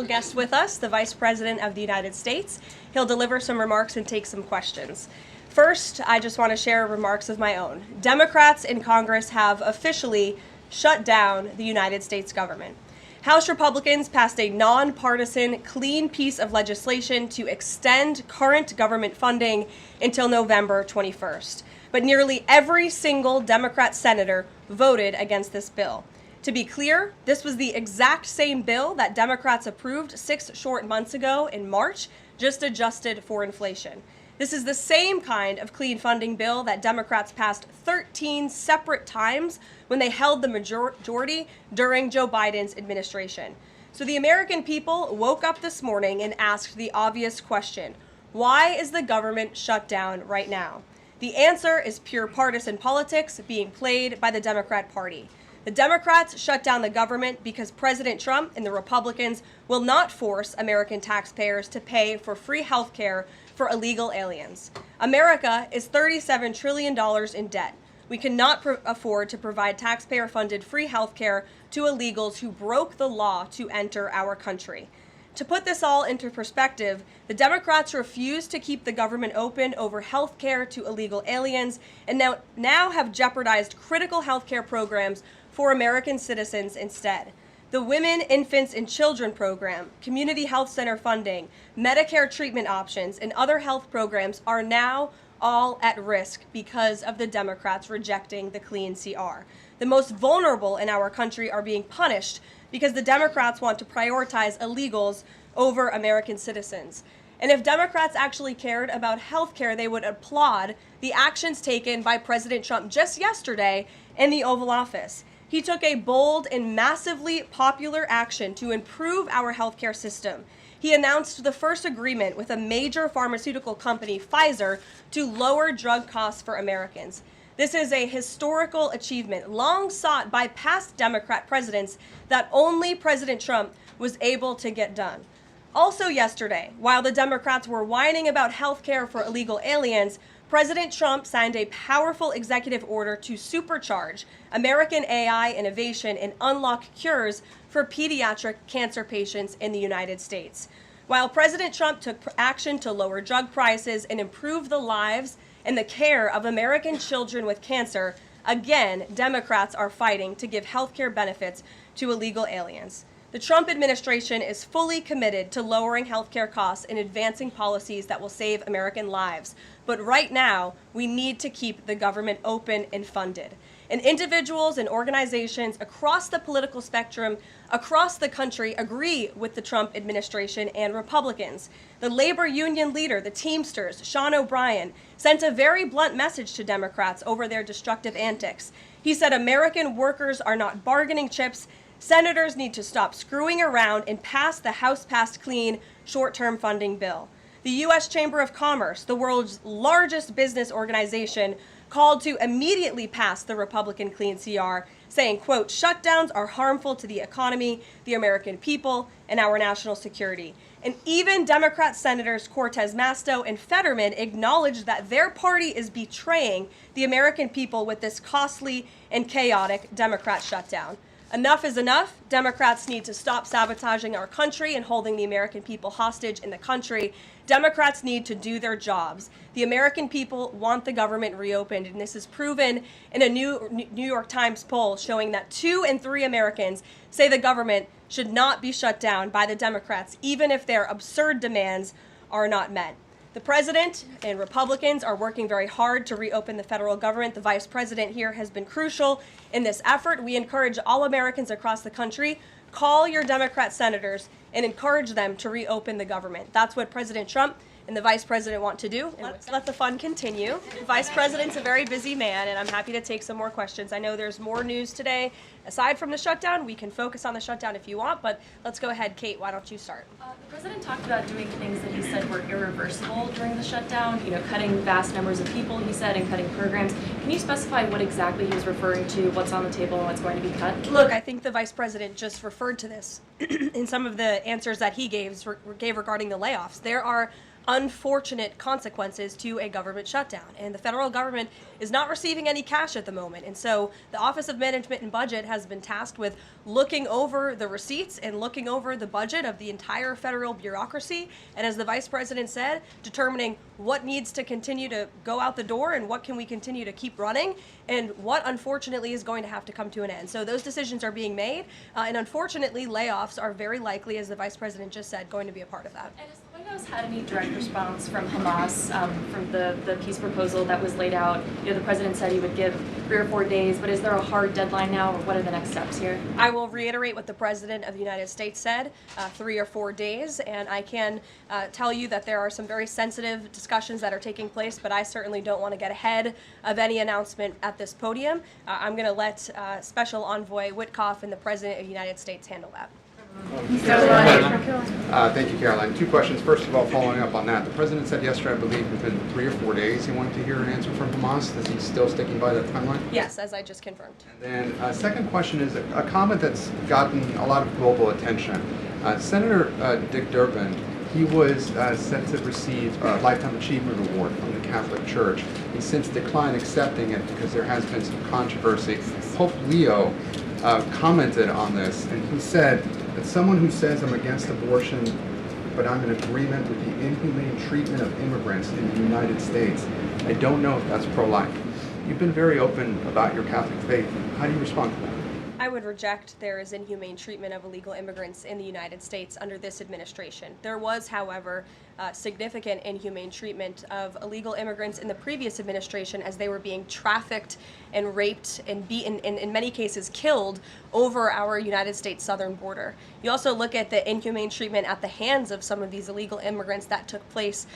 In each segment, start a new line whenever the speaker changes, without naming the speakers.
Guest with us, the Vice President of the United States. He'll deliver some remarks and take some questions. First, I just want to share remarks of my own. Democrats in Congress have officially shut down the United States government. House Republicans passed a nonpartisan, clean piece of legislation to extend current government funding until November 21st. But nearly every single Democrat senator voted against this bill. To be clear, this was the exact same bill that Democrats approved 6 short months ago in March, just adjusted for inflation. This is the same kind of clean funding bill that Democrats passed 13 separate times when they held the majority during Joe Biden's administration. So the American people woke up this morning and asked the obvious question: why is the government shut down right now? The answer is pure partisan politics being played by the Democrat Party. The Democrats shut down the government because President Trump and the Republicans will not force American taxpayers to pay for free health care for illegal aliens. America is $37 trillion in debt. We cannot afford to provide taxpayer-funded free health care to illegals who broke the law to enter our country. To put this all into perspective, the Democrats refused to keep the government open over health care to illegal aliens and now have jeopardized critical health care programs for American citizens instead. The Women, Infants, and Children program, community health center funding, Medicare treatment options, and other health programs are now all at risk because of the Democrats rejecting the clean CR. The most vulnerable in our country are being punished because the Democrats want to prioritize illegals over American citizens. And if Democrats actually cared about health care, they would applaud the actions taken by President Trump just yesterday in the Oval Office. He took a bold and massively popular action to improve our healthcare system. He announced the first agreement with a major pharmaceutical company, Pfizer, to lower drug costs for Americans. This is a historical achievement long sought by past Democrat presidents that only President Trump was able to get done. Also yesterday, while the Democrats were whining about health care for illegal aliens, President Trump signed a powerful executive order to supercharge American AI innovation and unlock cures for pediatric cancer patients in the United States. While President Trump took action to lower drug prices and improve the lives and the care of American children with cancer, again, Democrats are fighting to give health care benefits to illegal aliens. The Trump administration is fully committed to lowering healthcare costs and advancing policies that will save American lives. But right now, we need to keep the government open and funded. And individuals and organizations across the political spectrum, across the country, agree with the Trump administration and Republicans. The labor union leader, the Teamsters, Sean O'Brien, sent a very blunt message to Democrats over their destructive antics. He said American workers are not bargaining chips. Senators need to stop screwing around and pass the House-passed clean short-term funding bill. The US Chamber of Commerce, the world's largest business organization, called to immediately pass the Republican clean CR, saying, quote, shutdowns are harmful to the economy, the American people, and our national security. And even Democrat Senators Cortez Masto and Fetterman acknowledged that their party is betraying the American people with this costly and chaotic Democrat shutdown. Enough is enough. Democrats need to stop sabotaging our country and holding the American people hostage in the country. Democrats need to do their jobs. The American people want the government reopened, and this is proven in a New York Times poll showing that 2 in 3 Americans say the government should not be shut down by the Democrats, even if their absurd demands are not met. The president and Republicans are working very hard to reopen the federal government. The vice president here has been crucial in this effort. We encourage all Americans across the country, call your Democrat senators and encourage them to reopen the government. That's what President Trump and the vice president want to do. And let's let the fun continue. The vice president's a very busy man, and I'm happy to take some more questions. I know there's more news today. Aside from the shutdown, we can focus on the shutdown if you want, but let's go ahead. Kate, why don't you start?
The president talked about doing things that he said were irreversible during the shutdown, cutting vast numbers of people, he said, and cutting programs. Can you specify what exactly he was referring to, what's on the table and what's going to be cut?
Look, I think the vice president just referred to this in some of the answers that he gave regarding the layoffs. There are unfortunate consequences to a government shutdown. And the federal government is not receiving any cash at the moment. And so the Office of Management and Budget has been tasked with looking over the receipts and looking over the budget of the entire federal bureaucracy. And as the Vice President said, determining what needs to continue to go out the door and what can we continue to keep running and what unfortunately is going to have to come to an end. So those decisions are being made. And unfortunately, layoffs are very likely, as the Vice President just said, going to be a part of that.
And has the White House had any direct response from Hamas from the peace proposal that was laid out? You know, the president said he would give 3 or 4 days, but is there a hard deadline now, or what are the next steps here?
I will reiterate what the President of the United States said, 3 or 4 days, and I can tell you that there are some very sensitive discussions that are taking place, but I certainly don't want to get ahead of any announcement at this podium. I'm going to let Special Envoy Witkoff and the President of the United States handle that.
Thank you, Caroline. 2 questions. First of all, following up on that, the president said yesterday, I believe, within 3 or 4 days he wanted to hear an answer from Hamas. Is he still sticking by that timeline?
Yes, as I just confirmed.
And then second question is a comment that's gotten a lot of global attention. Senator Dick Durbin, he was set to receive a Lifetime Achievement Award from the Catholic Church. He's since declined accepting it because there has been some controversy. Pope Leo commented on this, and he said that someone who says I'm against abortion, but I'm in agreement with the inhumane treatment of immigrants in the United States, I don't know if that's pro-life. You've been very open about your Catholic faith. How do you respond to that?
I would reject there is inhumane treatment of illegal immigrants in the United States under this administration. There was, however, significant inhumane treatment of illegal immigrants in the previous administration as they were being trafficked and raped and beaten, and in many cases killed, over our United States southern border. You also look at the inhumane treatment at the hands of some of these illegal immigrants that took place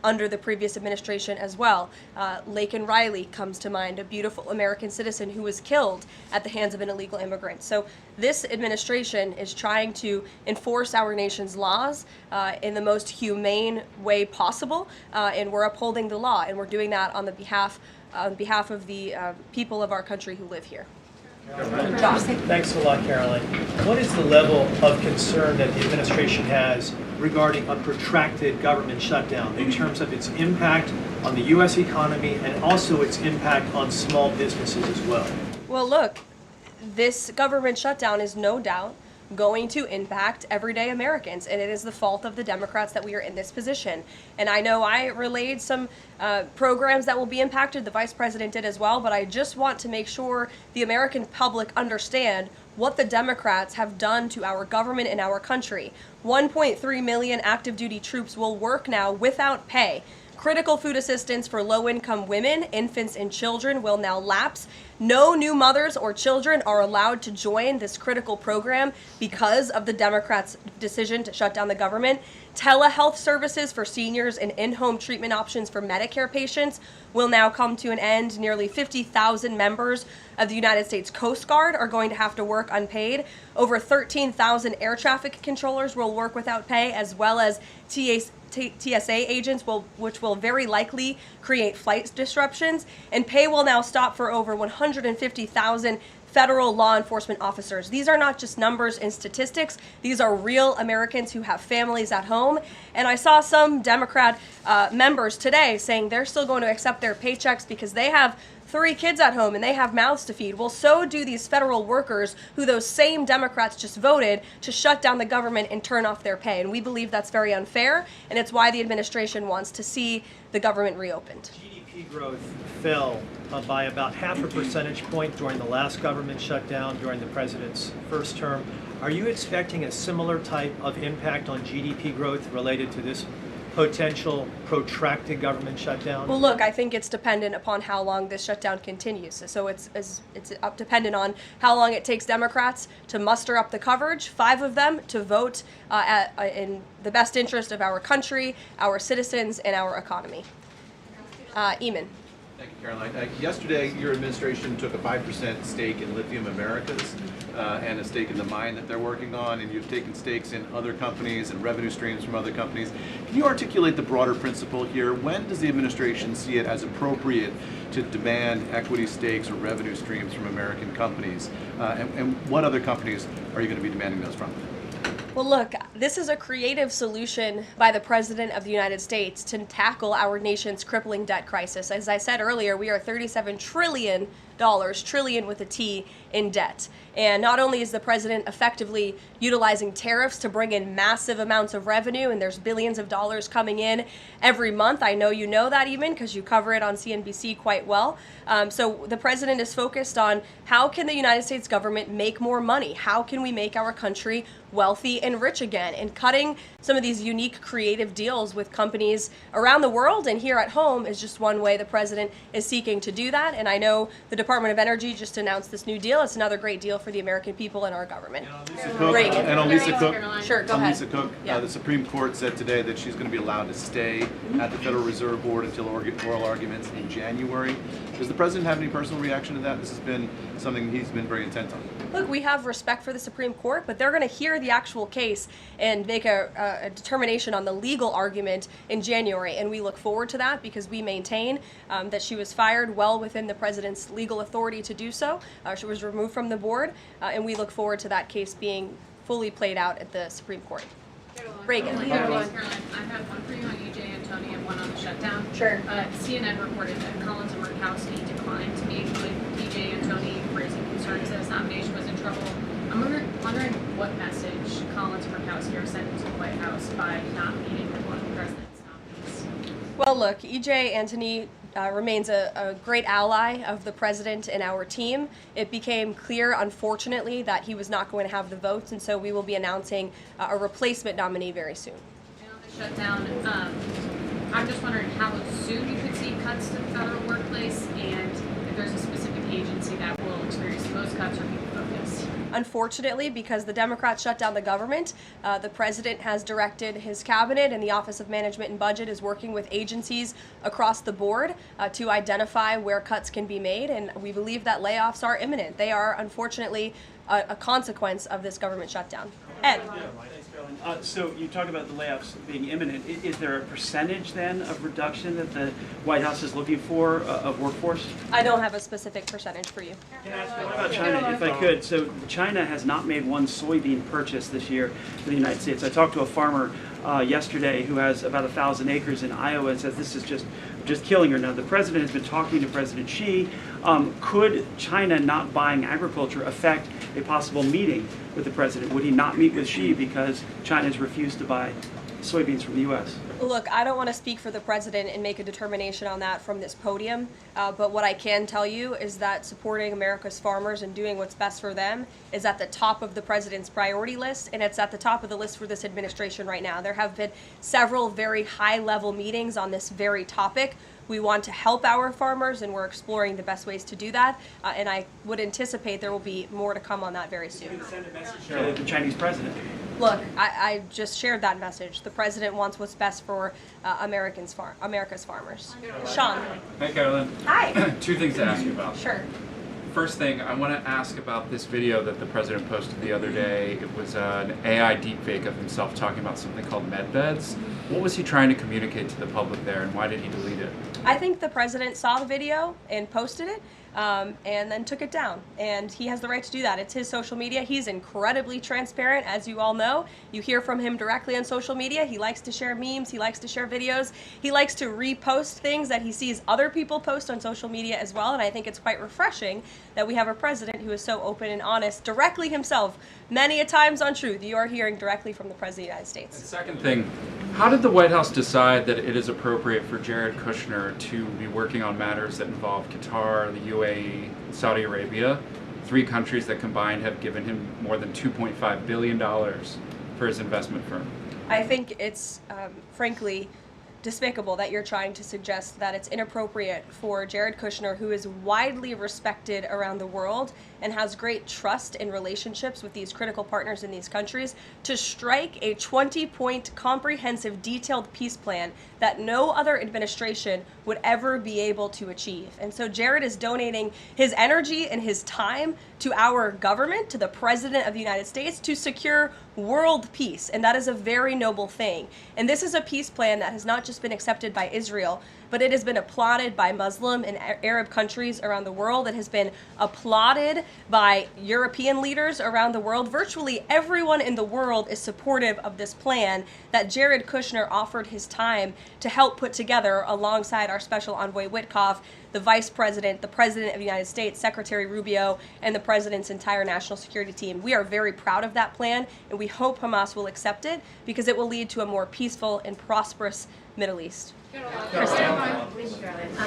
under the previous administration as well. Laken Riley comes to mind, a beautiful American citizen who was killed at the hands of an illegal immigrant. So this administration is trying to enforce our nation's laws in the most humane way possible, and we're upholding the law, and we're doing that on behalf of the people of our country who live here.
Josh. Thanks a lot, Caroline. What is the level of concern that the administration has regarding a protracted government shutdown in terms of its impact on the U.S. economy and also its impact on small businesses as well?
Well, look, this government shutdown is no doubt going to impact everyday Americans, and it is the fault of the Democrats that we are in this position. And I know I relayed some programs that will be impacted, the Vice President did as well, but I just want to make sure the American public understand what the Democrats have done to our government and our country. 1.3 million active duty troops will work now without pay. Critical food assistance for low-income women, infants, and children will now lapse. No new mothers or children are allowed to join this critical program because of the Democrats' decision to shut down the government. Telehealth services for seniors and in-home treatment options for Medicare patients will now come to an end. Nearly 50,000 members of the United States Coast Guard are going to have to work unpaid. Over 13,000 air traffic controllers will work without pay, as well as TSA agents, which will very likely create flight disruptions. And pay will now stop for over 150,000 federal law enforcement officers. These are not just numbers and statistics. These are real Americans who have families at home. And I saw some Democrat members today saying they're still going to accept their paychecks because they have 3 kids at home and they have mouths to feed. Well, so do these federal workers who those same Democrats just voted to shut down the government and turn off their pay. And we believe that's very unfair, and it's why the administration wants to see the government reopened.
GDP growth fell by about 0.5 percentage point during the last government shutdown during the president's first term. Are you expecting a similar type of impact on GDP growth related to this potential protracted government shutdown?
Well, look, I think it's dependent upon how long this shutdown continues. So it's dependent on how long it takes Democrats to muster up the coverage, 5 of them, to vote in the best interest of our country, our citizens, and our economy. Eamon.
Thank you, Caroline. Yesterday, your administration took a 5% stake in Lithium Americas and a stake in the mine that they're working on, and you've taken stakes in other companies and revenue streams from other companies. Can you articulate the broader principle here? When does the administration see it as appropriate to demand equity stakes or revenue streams from American companies? And what other companies are you going to be demanding those from?
Well, look, this is a creative solution by the President of the United States to tackle our nation's crippling debt crisis. As I said earlier, we are $37 trillion, trillion with a T, in debt. And not only is the president effectively utilizing tariffs to bring in massive amounts of revenue, and there's billions of dollars coming in every month. I know you know that even because you cover it on CNBC quite well. So the president is focused on how can the United States government make more money? How can we make our country wealthy and rich again? And cutting some of these unique creative deals with companies around the world and here at home is just one way the president is seeking to do that. And I know the Department of Energy just announced this new deal. It's another great deal for the American people and our government. Reagan.
And on Lisa Cook,
Sure, go ahead.
Lisa Cook,
Yeah.
the Supreme Court said today that she's going to be allowed to stay at the Federal Reserve Board until oral arguments in January. Does the president have any personal reaction to that? This has been something he's been very intent on.
Look, we have respect for the Supreme Court, but they're going to hear the actual case and make a determination on the legal argument in January. And we look forward to that because we maintain that she was fired well within the president's legal authority to do so. She was removed from the board, and we look forward to that case being fully played out at the Supreme Court. Reagan.
Caroline, I have one for you on EJ and Tony and one on the shutdown.
Sure.
CNN reported that Collins and Murkowski declined to meet with EJ and Tony, raising concerns that his nomination was in trouble. I'm wondering what message Collins and Murkowski are sending to the White House by not meeting with one of the president's nominees.
Well, look, EJ Antony remains a great ally of the president and our team. It became clear, unfortunately, that he was not going to have the votes, and so we will be announcing a replacement nominee very soon.
And on the shutdown, I'm just wondering how soon you could see cuts to the federal workplace, and if there's a specific agency that will experience the most cuts or be focused.
Unfortunately, because the Democrats shut down the government, the president has directed his cabinet, and the Office of Management and Budget is working with agencies across the board to identify where cuts can be made, and we believe that layoffs are imminent. They are, unfortunately, a consequence of this government shutdown. Ed.
So you talk about the layoffs being imminent. Is there a percentage then of reduction that the White House is looking for of workforce?
I don't have a specific percentage for you.
What about China, if I could? So China has not made one soybean purchase this year for the United States. I talked to a farmer yesterday who has about 1,000 acres in Iowa and says this is just killing her. Now, the president has been talking to President Xi. Could China not buying agriculture affect a possible meeting with the president? Would he not meet with Xi because China has refused to buy soybeans from the U.S.?
Look, I don't want to speak for the president and make a determination on that from this podium, but what I can tell you is that supporting America's farmers and doing what's best for them is at the top of the president's priority list, and it's at the top of the list for this administration right now. There have been several very high-level meetings on this very topic. We want to help our farmers, and we're exploring the best ways to do that, and I would anticipate there will be more to come on that very soon.
Send a message to the Chinese president.
Look, I just shared that message. The president wants what's best for America's farmers. Sean.
Hi, Caroline.
Hi.
Two things to ask you about.
Sure.
First thing, I want to ask about this video that the president posted the other day. It was an AI deepfake of himself talking about something called med beds. What was he trying to communicate to the public there, and why did he delete it?
I think the president saw the video and posted it, and then took it down. And he has the right to do that. It's his social media. He's incredibly transparent, as you all know. You hear from him directly on social media. He likes to share memes. He likes to share videos. He likes to repost things that he sees other people post on social media as well. And I think it's quite refreshing that we have a president who is so open and honest directly himself, many a times on Truth. You are hearing directly from the President of the United States.
And second thing, how did the White House decide that it is appropriate for Jared Kushner to be working on matters that involve Qatar, the UAE, Saudi Arabia, three countries that combined have given him more than $2.5 billion for his investment firm?
I think it's, frankly, despicable that you're trying to suggest that it's inappropriate for Jared Kushner, who is widely respected around the world and has great trust in relationships with these critical partners in these countries, to strike a 20-point comprehensive detailed peace plan that no other administration would ever be able to achieve. And so Jared is donating his energy and his time to our government, to the President of the United States, to secure world peace, and that is a very noble thing. And this is a peace plan that has not just been accepted by Israel, but it has been applauded by Muslim and Arab countries around the world. It has been applauded by European leaders around the world. Virtually everyone in the world is supportive of this plan that Jared Kushner offered his time to help put together alongside our special envoy Witkoff, the Vice President, the President of the United States, Secretary Rubio, and the President's entire national security team. We are very proud of that plan, and we hope Hamas will accept it because it will lead to a more peaceful and prosperous Middle East.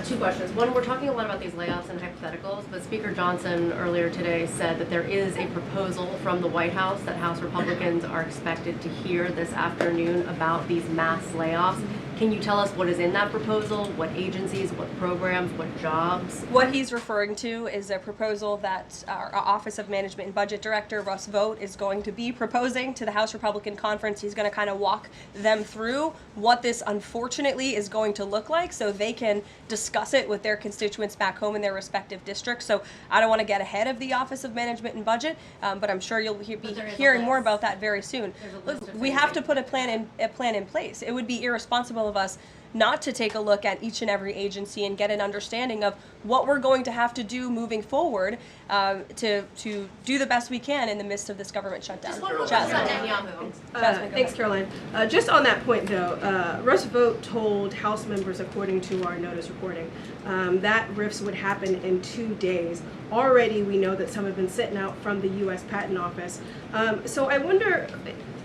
Two questions. One, we're talking a lot about these layoffs and hypotheticals, but Speaker Johnson earlier today said that there is a proposal from the White House that House Republicans are expected to hear this afternoon about these mass layoffs. Can you tell us what is in that proposal? What agencies, what programs, what jobs?
What he's referring to is a proposal that our Office of Management and Budget Director, Russ Vought, is going to be proposing to the House Republican Conference. He's going to kind of walk them through what this unfortunately is going to look like so they can discuss it with their constituents back home in their respective districts. So I don't want to get ahead of the Office of Management and Budget, but I'm sure you'll be hearing more about that very soon. Look, we have to put a plan in place. It would be irresponsible of us not to take a look at each and every agency and get an understanding of what we're going to have to do moving forward to do the best we can in the midst of this government shutdown.
Thanks, Caroline. Just on that point, though, Russ Vought told House members, according to our notice reporting, that RIFs would happen in 2 days. Already, we know that some have been sitting out from the U.S. Patent Office. So I wonder,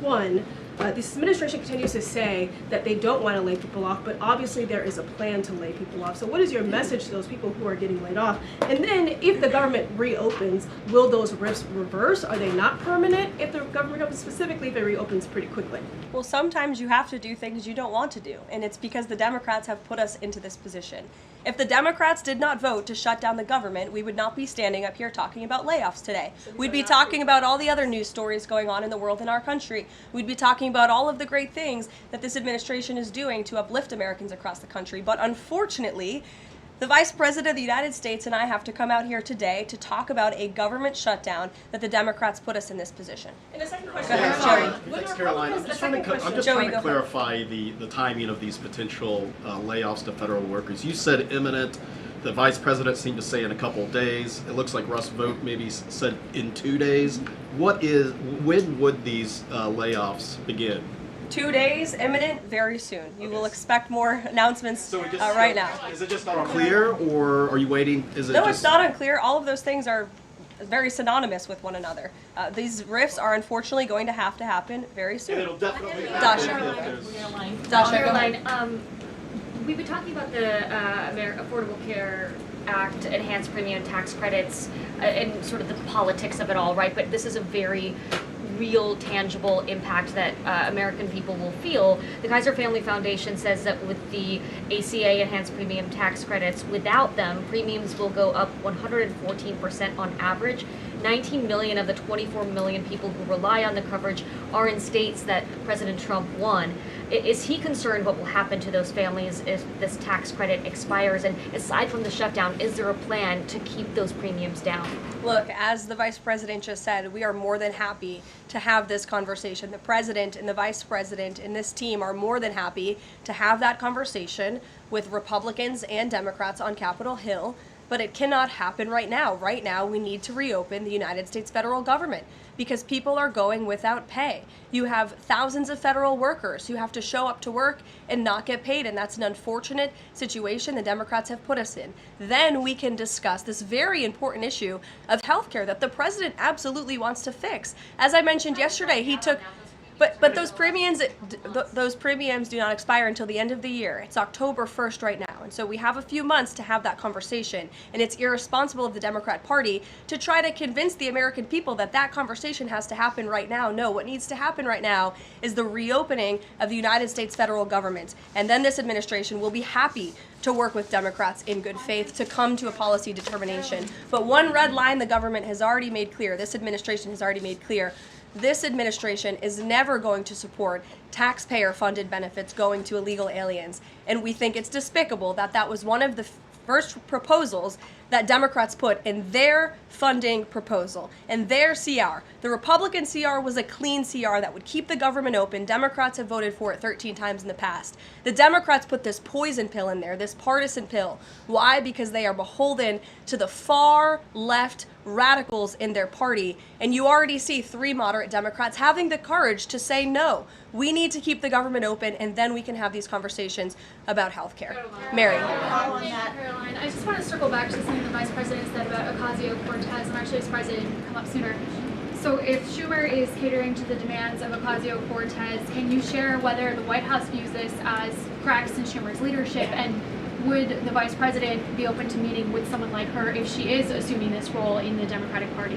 one, this administration continues to say that they don't want to lay people off, but obviously there is a plan to lay people off. So what is your message to those people who are getting laid off? And then if the government reopens, will those RIFs reverse? Are they not permanent if the government reopens, specifically if it reopens pretty quickly?
Well, sometimes you have to do things you don't want to do, and it's because the Democrats have put us into this position. If the Democrats did not vote to shut down the government, we would not be standing up here talking about layoffs today. We'd be talking about all the other news stories going on in the world and our country. We'd be talking about all of the great things that this administration is doing to uplift Americans across the country. But unfortunately, the Vice President of the United States and I have to come out here today to talk about a government shutdown that the Democrats put us in this position.
And the second question,
Go ahead, Joey.
Thanks, Caroline. I'm just trying to clarify the timing of these potential layoffs to federal workers. You said imminent. The Vice President seemed to say in a couple of days. It looks like Russ Vought maybe said in 2 days. When would these layoffs begin?
2 days, imminent, very soon. You will expect more announcements right now.
Is it just not unclear, or are you waiting?
No, it's not unclear. All of those things are very synonymous with one another. These RIFs are unfortunately going to happen very soon.
And it'll definitely
Dasha,
Caroline, we've been talking about the Affordable Care Act, enhanced premium tax credits, and sort of the politics of it all, right? But this is a very real, tangible impact that American people will feel. The Kaiser Family Foundation says that with the ACA enhanced premium tax credits, without them, premiums will go up 114% on average. 19 million of the 24 million people who rely on the coverage are in states that President Trump won. Is he concerned what will happen to those families if this tax credit expires? And aside from the shutdown, is there a plan to keep those premiums down?
Look, as the Vice President just said, we are more than happy to have this conversation. The President and the Vice President and this team are more than happy to have that conversation with Republicans and Democrats on Capitol Hill. But it cannot happen right now. Right now, we need to reopen the United States federal government because people are going without pay. You have thousands of federal workers who have to show up to work and not get paid, and that's an unfortunate situation the Democrats have put us in. Then we can discuss this very important issue of healthcare that the president absolutely wants to fix. As I mentioned yesterday, he took... But those premiums do not expire until the end of the year. It's October 1st right now. And so we have a few months to have that conversation. And it's irresponsible of the Democrat Party to try to convince the American people that that conversation has to happen right now. No, what needs to happen right now is the reopening of the United States federal government. And then this administration will be happy to work with Democrats in good faith to come to a policy determination. But one red line the government has already made clear, this administration has already made clear, this administration is never going to support taxpayer-funded benefits going to illegal aliens. And we think it's despicable that that was one of the first proposals that Democrats put in their funding proposal, in their CR. The Republican CR was a clean CR that would keep the government open. Democrats have voted for it 13 times in the past. The Democrats put this poison pill in there, this partisan pill. Why? Because they are beholden to the far left radicals in their party, and you already see 3 moderate Democrats having the courage to say no. We need to keep the government open, and then we can have these conversations about health care. Mary.
Caroline, I just want to circle back to something the Vice President said about Ocasio-Cortez. I'm actually surprised it didn't come up sooner. So if Schumer is catering to the demands of Ocasio-Cortez, can you share whether the White House views this as cracks in Schumer's leadership, and would the Vice President be open to meeting with someone like her if she is assuming this role in the Democratic Party?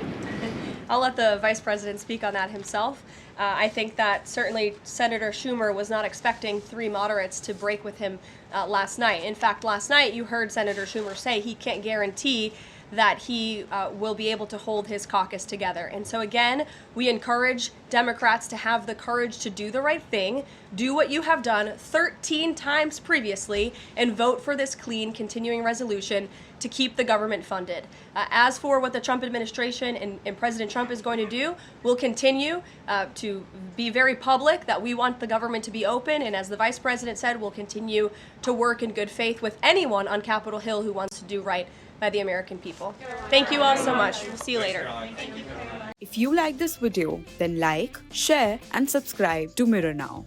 I'll let the Vice President speak on that himself. I think that certainly Senator Schumer was not expecting 3 moderates to break with him last night. In fact, last night you heard Senator Schumer say he can't guarantee that he will be able to hold his caucus together. And so again, we encourage Democrats to have the courage to do the right thing, do what you have done 13 times previously, and vote for this clean continuing resolution to keep the government funded. As for what the Trump administration and President Trump is going to do, we'll continue to be very public that we want the government to be open, and as the Vice President said, we'll continue to work in good faith with anyone on Capitol Hill who wants to do right by the American people. Thank you all so much. We'll see you later.
If you like this video, then like, share and subscribe to Mirror Now.